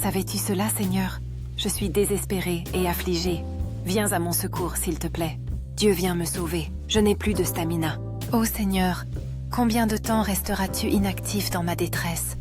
Savais-tu cela, Seigneur? Je suis désespérée et affligée. Viens à mon secours, s'il te plaît. Dieu vient me sauver. Je n'ai plus de stamina. Ô Seigneur, combien de temps resteras-tu inactif dans ma détresse?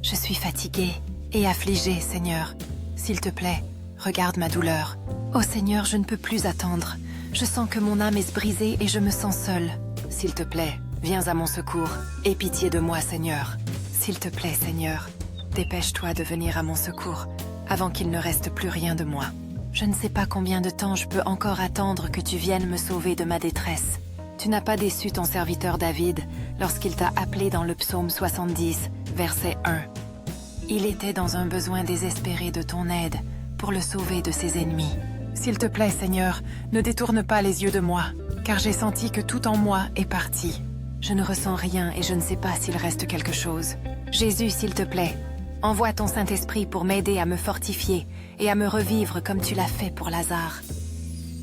Je suis fatiguée et affligée, Seigneur. S'il te plaît, regarde ma douleur. Ô Seigneur, je ne peux plus attendre. Je sens que mon âme est brisée et je me sens seule. S'il te plaît, viens à mon secours. Aie pitié de moi, Seigneur. S'il te plaît, Seigneur, dépêche-toi de venir à mon secours avant qu'il ne reste plus rien de moi. Je ne sais pas combien de temps je peux encore attendre que tu viennes me sauver de ma détresse. Tu n'as pas déçu ton serviteur David lorsqu'il t'a appelé dans le psaume 70, verset 1. Il était dans un besoin désespéré de ton aide pour le sauver de ses ennemis. S'il te plaît, Seigneur, ne détourne pas les yeux de moi, car j'ai senti que tout en moi est parti. Je ne ressens rien et je ne sais pas s'il reste quelque chose. Jésus, s'il te plaît, envoie ton Saint-Esprit pour m'aider à me fortifier et à me revivre comme tu l'as fait pour Lazare.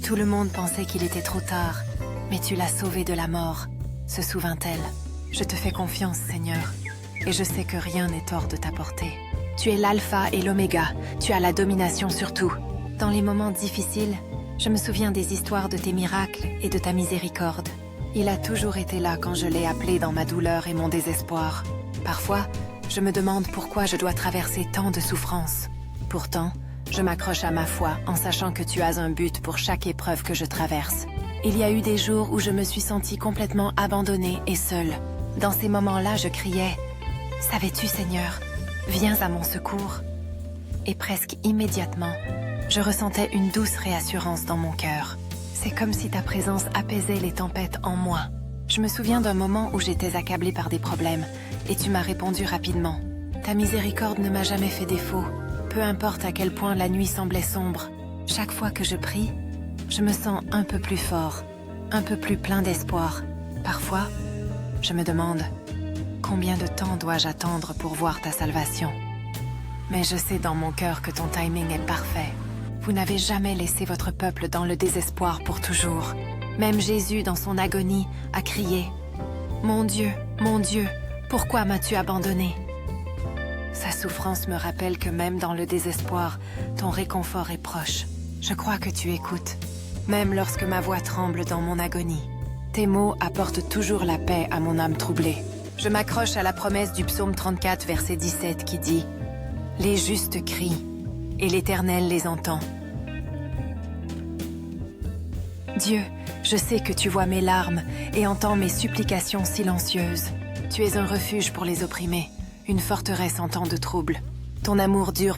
Tout le monde pensait qu'il était trop tard, mais tu l'as sauvé de la mort, se souvint-elle. Je te fais confiance, Seigneur, et je sais que rien n'est hors de ta portée. Tu es l'alpha et l'oméga, tu as la domination sur tout. Dans les moments difficiles, je me souviens des histoires de tes miracles et de ta miséricorde. Il a toujours été là quand je l'ai appelé dans ma douleur et mon désespoir. Parfois, je me demande pourquoi je dois traverser tant de souffrances. Pourtant, je m'accroche à ma foi en sachant que tu as un but pour chaque épreuve que je traverse. Il y a eu des jours où je me suis sentie complètement abandonnée et seule. Dans ces moments-là, je criais « Savais-tu, Seigneur, viens à mon secours ?» Et presque immédiatement, je ressentais une douce réassurance dans mon cœur. C'est comme si ta présence apaisait les tempêtes en moi. Je me souviens d'un moment où j'étais accablée par des problèmes, et tu m'as répondu rapidement. Ta miséricorde ne m'a jamais fait défaut, peu importe à quel point la nuit semblait sombre. Chaque fois que je prie, je me sens un peu plus fort, un peu plus plein d'espoir. Parfois, je me demande, combien de temps dois-je attendre pour voir ta salvation? Mais je sais dans mon cœur que ton timing est parfait. Vous n'avez jamais laissé votre peuple dans le désespoir pour toujours. Même Jésus, dans son agonie, a crié « Mon Dieu, pourquoi m'as-tu abandonné ?» Sa souffrance me rappelle que même dans le désespoir, ton réconfort est proche. Je crois que tu écoutes, même lorsque ma voix tremble dans mon agonie. Tes mots apportent toujours la paix à mon âme troublée. Je m'accroche à la promesse du psaume 34, verset 17 qui dit « Les justes crient, et l'Éternel les entend. » Dieu, je sais que tu vois mes larmes et entends mes supplications silencieuses. Tu es un refuge pour les opprimés, une forteresse en temps de trouble. Ton amour dure pour